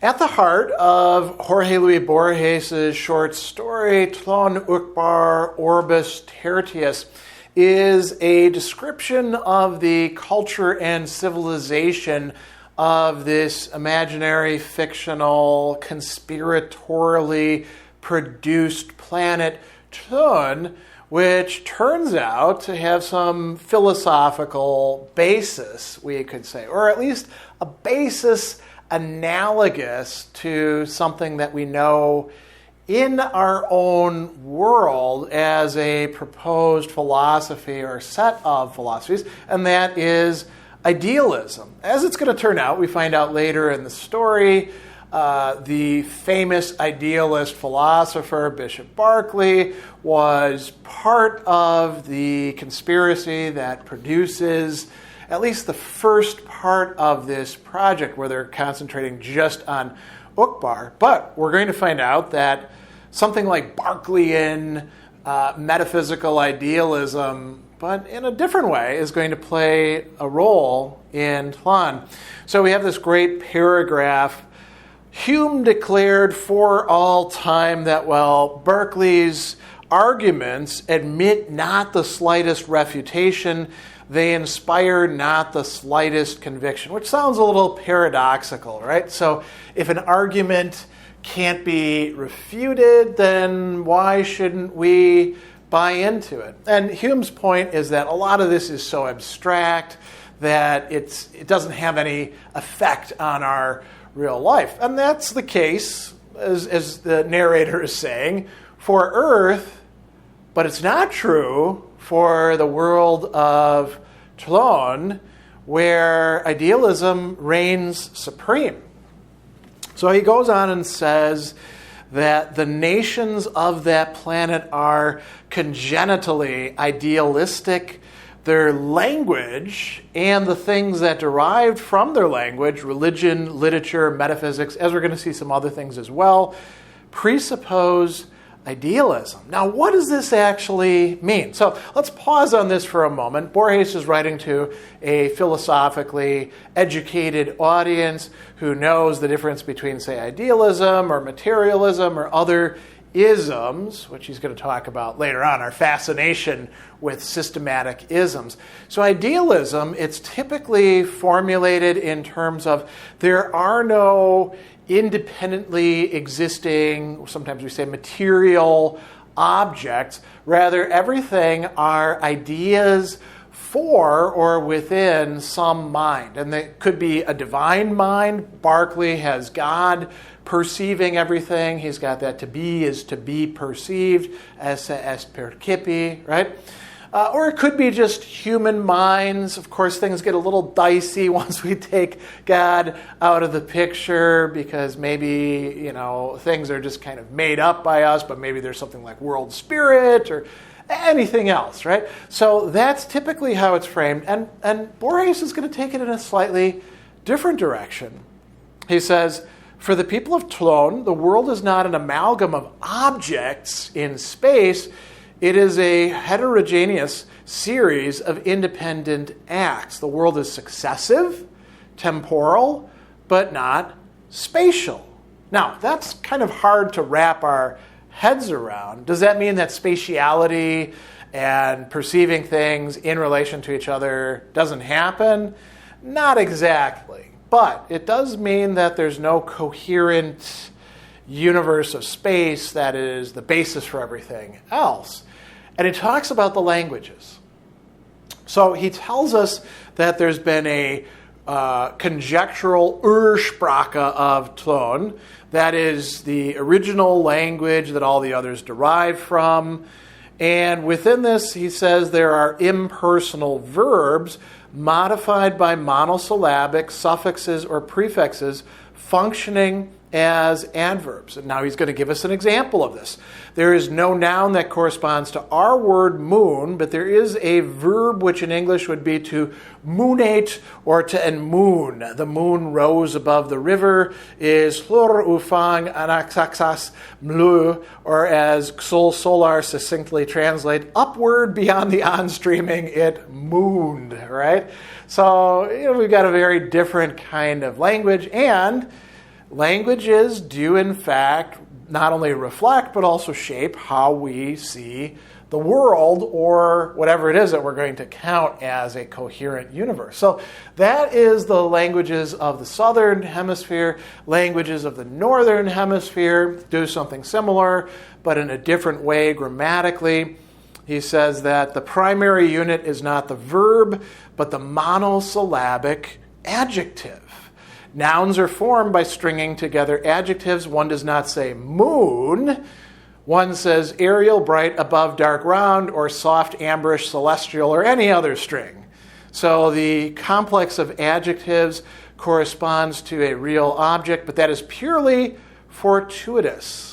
At the heart of Jorge Luis Borges' short story, Tlön, Uqbar, Orbus Tertius, is a description of the culture and civilization of this imaginary, fictional, conspiratorially produced planet Tlön, which turns out to have some philosophical basis, we could say, or at least a basis analogous to something that we know in our own world as a proposed philosophy or set of philosophies, and that is idealism. As it's going to turn out, we find out later in the story, the famous idealist philosopher Bishop Berkeley was part of the conspiracy that produces at least the first part of this project, where they're concentrating just on Uqbar. But we're going to find out that something like Berkeleyan metaphysical idealism, but in a different way, is going to play a role in Tlön. So we have this great paragraph. Hume declared for all time that while Berkeley's arguments admit not the slightest refutation, they inspire not the slightest conviction, which sounds a little paradoxical, right? So if an argument can't be refuted, then why shouldn't we buy into it? And Hume's point is that a lot of this is so abstract that it doesn't have any effect on our real life. And that's the case, as the narrator is saying, for Earth, but it's not true for the world of Tlön, where idealism reigns supreme. So he goes on and says that the nations of that planet are congenitally idealistic. Their language and the things that derived from their language, religion, literature, metaphysics, as we're going to see some other things as well, presuppose idealism. Now, what does this actually mean? So let's pause on this for a moment. Borges is writing to a philosophically educated audience who knows the difference between, say, idealism or materialism or other isms, which he's going to talk about later on, our fascination with systematic isms. So idealism, it's typically formulated in terms of there are no independently existing, sometimes we say material objects. Rather, everything are ideas for or within some mind. And it could be a divine mind. Berkeley has God perceiving everything. He's got that to be is to be perceived, as percipi, right? Or it could be just human minds. Of course, things get a little dicey once we take God out of the picture, because maybe, things are just kind of made up by us, but maybe there's something like world spirit or anything else, right? So that's typically how it's framed. And Borges is going to take it in a slightly different direction. He says, for the people of Tlön, the world is not an amalgam of objects in space. It is a heterogeneous series of independent acts. The world is successive, temporal, but not spatial. Now, that's kind of hard to wrap our heads around. Does that mean that spatiality and perceiving things in relation to each other doesn't happen? Not exactly. But it does mean that there's no coherent universe of space that is the basis for everything else. And he talks about the languages. So he tells us that there's been a conjectural Ursprache of Tlön, that is the original language that all the others derive from. And within this, he says there are impersonal verbs modified by monosyllabic suffixes or prefixes functioning as adverbs. And now he's going to give us an example of this. There is no noun that corresponds to our word moon, but there is a verb which in English would be to moonate or to enmoon. The moon rose above the river is hlur ufang anaxaxas mlu, or as Sol Solar succinctly translate, upward beyond the on-streaming, it mooned, right? So we've got a very different kind of language, and languages do in fact not only reflect but also shape how we see the world, or whatever it is that we're going to count as a coherent universe. So that is the languages of the southern hemisphere. Languages of the northern hemisphere do something similar, but in a different way grammatically. He says that the primary unit is not the verb, but the monosyllabic adjective. Nouns are formed by stringing together adjectives. One does not say moon. One says aerial, bright, above, dark, round, or soft, amberish, celestial, or any other string. So the complex of adjectives corresponds to a real object, but that is purely fortuitous.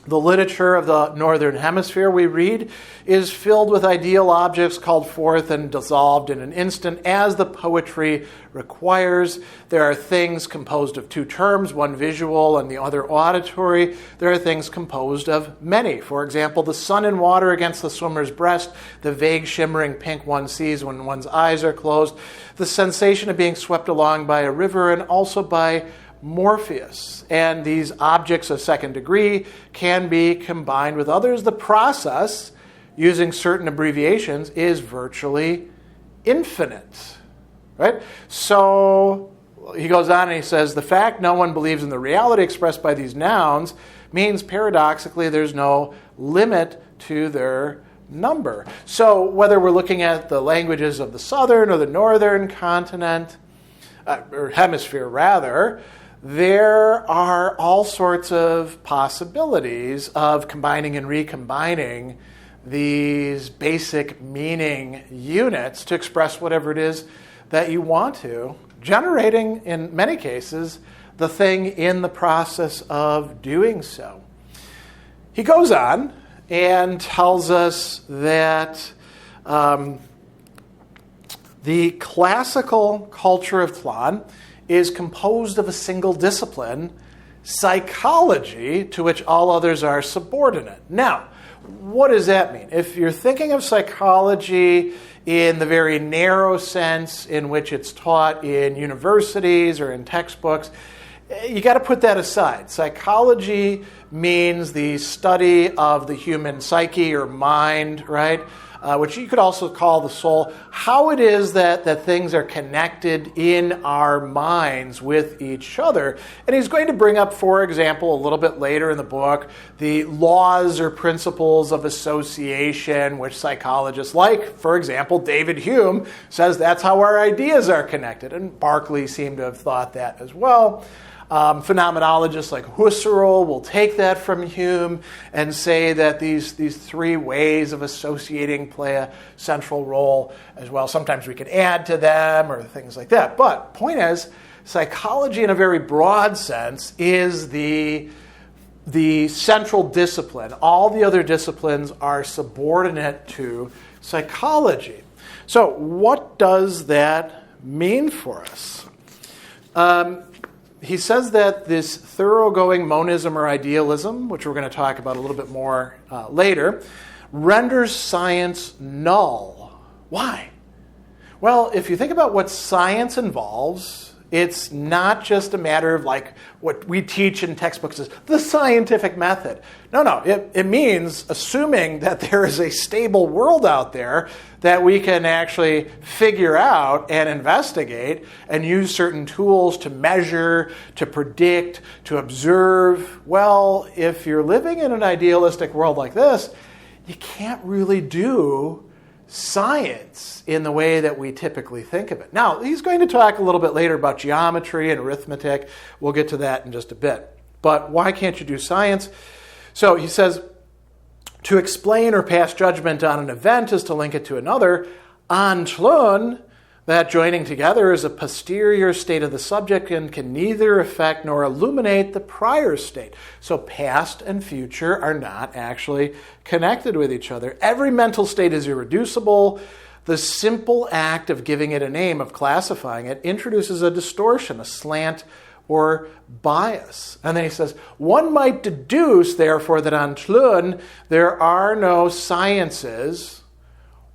The literature of the Northern Hemisphere, we read, is filled with ideal objects called forth and dissolved in an instant, as the poetry requires. There are things composed of two terms, one visual and the other auditory. There are things composed of many. For example, the sun and water against the swimmer's breast, the vague shimmering pink one sees when one's eyes are closed, the sensation of being swept along by a river, and also by Morpheus. And these objects of second degree can be combined with others. The process, using certain abbreviations, is virtually infinite. Right? So he goes on and he says, the fact no one believes in the reality expressed by these nouns means paradoxically there's no limit to their number. So whether we're looking at the languages of the southern or the northern continent, or hemisphere rather, there are all sorts of possibilities of combining and recombining these basic meaning units to express whatever it is that you want to, generating, in many cases, the thing in the process of doing so. He goes on and tells us that the classical culture of Tlön is composed of a single discipline, psychology, to which all others are subordinate. Now, what does that mean? If you're thinking of psychology in the very narrow sense in which it's taught in universities or in textbooks, you got to put that aside. Psychology means the study of the human psyche or mind, right? Which you could also call the soul, how it is that things are connected in our minds with each other. And he's going to bring up, for example, a little bit later in the book, the laws or principles of association, which psychologists like, for example, David Hume says that's how our ideas are connected. And Berkeley seemed to have thought that as well. Phenomenologists like Husserl will take that from Hume and say that these three ways of associating play a central role as well. Sometimes we can add to them or things like that. But point is, psychology in a very broad sense is the central discipline. All the other disciplines are subordinate to psychology. So what does that mean for us? He says that this thoroughgoing monism or idealism, which we're going to talk about a little bit more later, renders science null. Why? Well, if you think about what science involves, it's not just a matter of like what we teach in textbooks is the scientific method. No, it means assuming that there is a stable world out there that we can actually figure out and investigate and use certain tools to measure, to predict, to observe. Well, if you're living in an idealistic world like this, you can't really do science in the way that we typically think of it. Now, he's going to talk a little bit later about geometry and arithmetic. We'll get to that in just a bit. But why can't you do science? So he says, to explain or pass judgment on an event is to link it to another. On Tlön, that joining together is a posterior state of the subject and can neither affect nor illuminate the prior state. So past and future are not actually connected with each other. Every mental state is irreducible. The simple act of giving it a name, of classifying it, introduces a distortion, a slant, or bias. And then he says, one might deduce, therefore, that on Tlön there are no sciences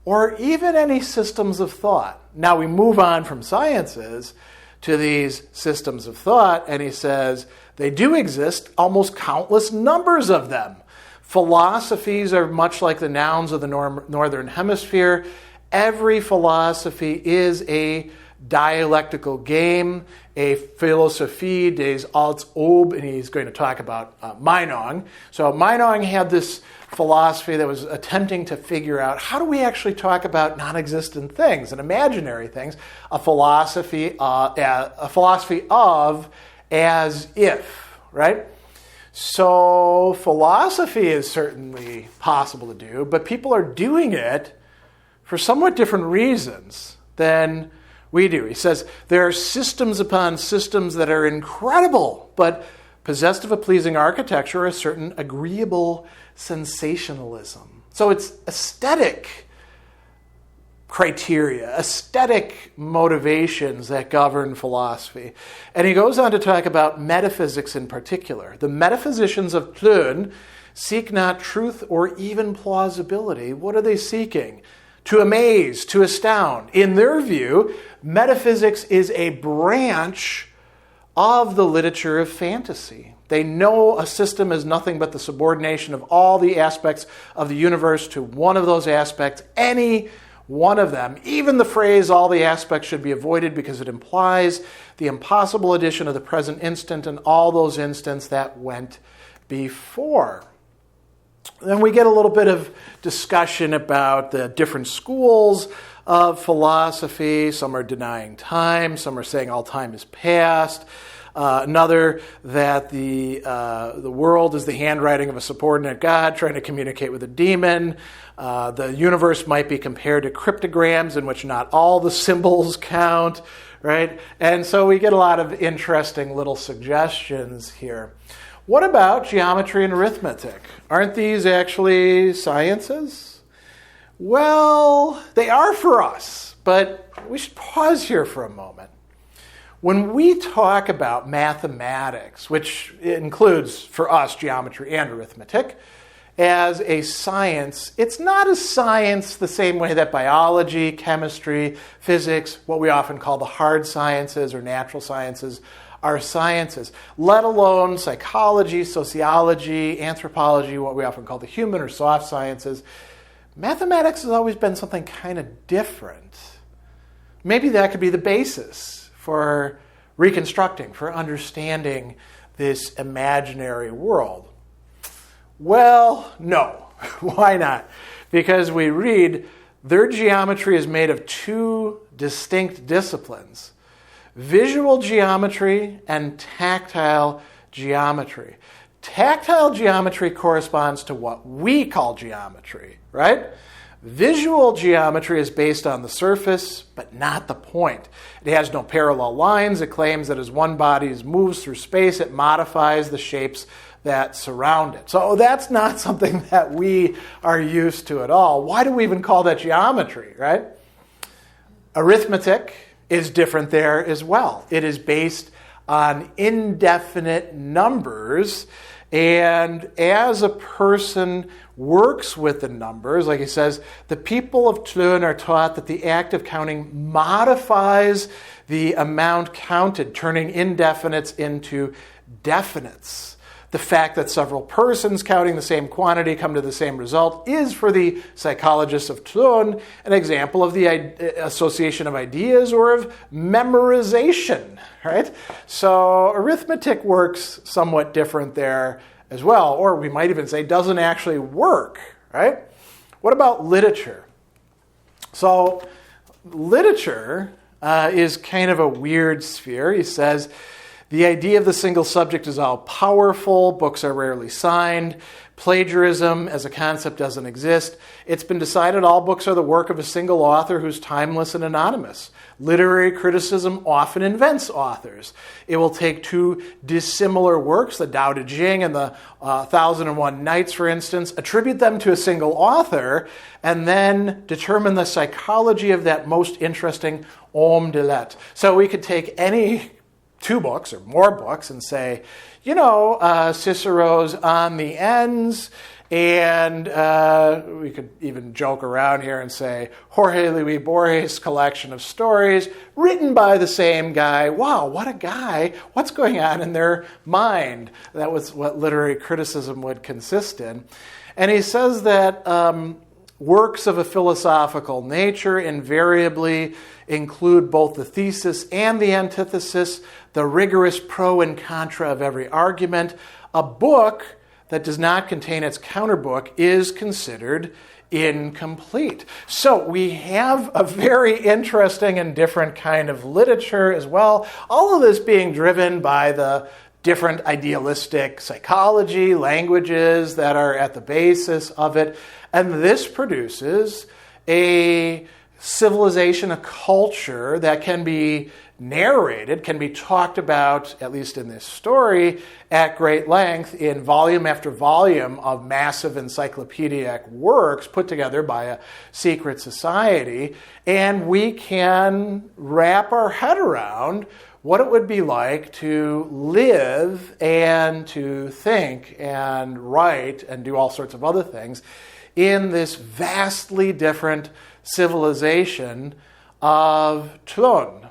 or even any systems of thought. Now we move on from sciences to these systems of thought, and he says they do exist, almost countless numbers of them. Philosophies are much like the nouns of the northern hemisphere. Every philosophy is a dialectical game, a Philosophie des Alts Ob, and he's going to talk about Meinong. So Meinong had this philosophy that was attempting to figure out how do we actually talk about non-existent things and imaginary things, a philosophy of as if, right? So philosophy is certainly possible to do, but people are doing it for somewhat different reasons than we do. He says there are systems upon systems that are incredible, but possessed of a pleasing architecture or a certain agreeable sensationalism. So it's aesthetic criteria, aesthetic motivations that govern philosophy. And he goes on to talk about metaphysics in particular. The metaphysicians of Tlön seek not truth or even plausibility. What are they seeking? To amaze, to astound. In their view, metaphysics is a branch of the literature of fantasy. They know a system is nothing but the subordination of all the aspects of the universe to one of those aspects, any one of them. Even the phrase, all the aspects should be avoided because it implies the impossible addition of the present instant and all those instants that went before. Then we get a little bit of discussion about the different schools of philosophy. Some are denying time. Some are saying all time is past. Another that the world is the handwriting of a subordinate god trying to communicate with a demon. The universe might be compared to cryptograms in which not all the symbols count, right? And so we get a lot of interesting little suggestions here. What about geometry and arithmetic? Aren't these actually sciences? Well, they are for us, but we should pause here for a moment. When we talk about mathematics, which includes for us geometry and arithmetic, as a science, it's not a science the same way that biology, chemistry, physics, what we often call the hard sciences or natural sciences, are sciences, let alone psychology, sociology, anthropology, what we often call the human or soft sciences. Mathematics has always been something kind of different. Maybe that could be the basis for reconstructing, for understanding this imaginary world. Well, no. Why not? Because we read their geometry is made of two distinct disciplines: visual geometry and tactile geometry. Tactile geometry corresponds to what we call geometry, right? Visual geometry is based on the surface, but not the point. It has no parallel lines. It claims that as one body moves through space, it modifies the shapes that surround it. So that's not something that we are used to at all. Why do we even call that geometry, right? Arithmetic is different there as well. It is based on indefinite numbers, and as a person works with the numbers, like he says, the people of Tlön are taught that the act of counting modifies the amount counted, turning indefinites into definites. The fact that several persons counting the same quantity come to the same result is, for the psychologists of Tlön, an example of the association of ideas or of memorization, right? So arithmetic works somewhat different there as well, or we might even say doesn't actually work, right? What about literature? So literature is kind of a weird sphere. He says, the idea of the single subject is all-powerful. Books are rarely signed. Plagiarism as a concept doesn't exist. It's been decided all books are the work of a single author who's timeless and anonymous. Literary criticism often invents authors. It will take two dissimilar works, the Tao Te Ching and the 1001 Nights, for instance, attribute them to a single author, and then determine the psychology of that most interesting homme de lettres. So we could take any 2 books or more books and say, Cicero's On the Ends, and we could even joke around here and say Jorge Luis Borges' collection of stories written by the same guy. Wow, what a guy. What's going on in their mind? That was what literary criticism would consist in. And he says that works of a philosophical nature invariably include both the thesis and the antithesis, the rigorous pro and contra of every argument. A book that does not contain its counterbook is considered incomplete. So we have a very interesting and different kind of literature as well. All of this being driven by the different idealistic psychology, languages that are at the basis of it. And this produces a civilization, a culture that can be narrated, can be talked about, at least in this story, at great length in volume after volume of massive encyclopedic works put together by a secret society. And we can wrap our head around what it would be like to live and to think and write and do all sorts of other things in this vastly different civilization of Tlön.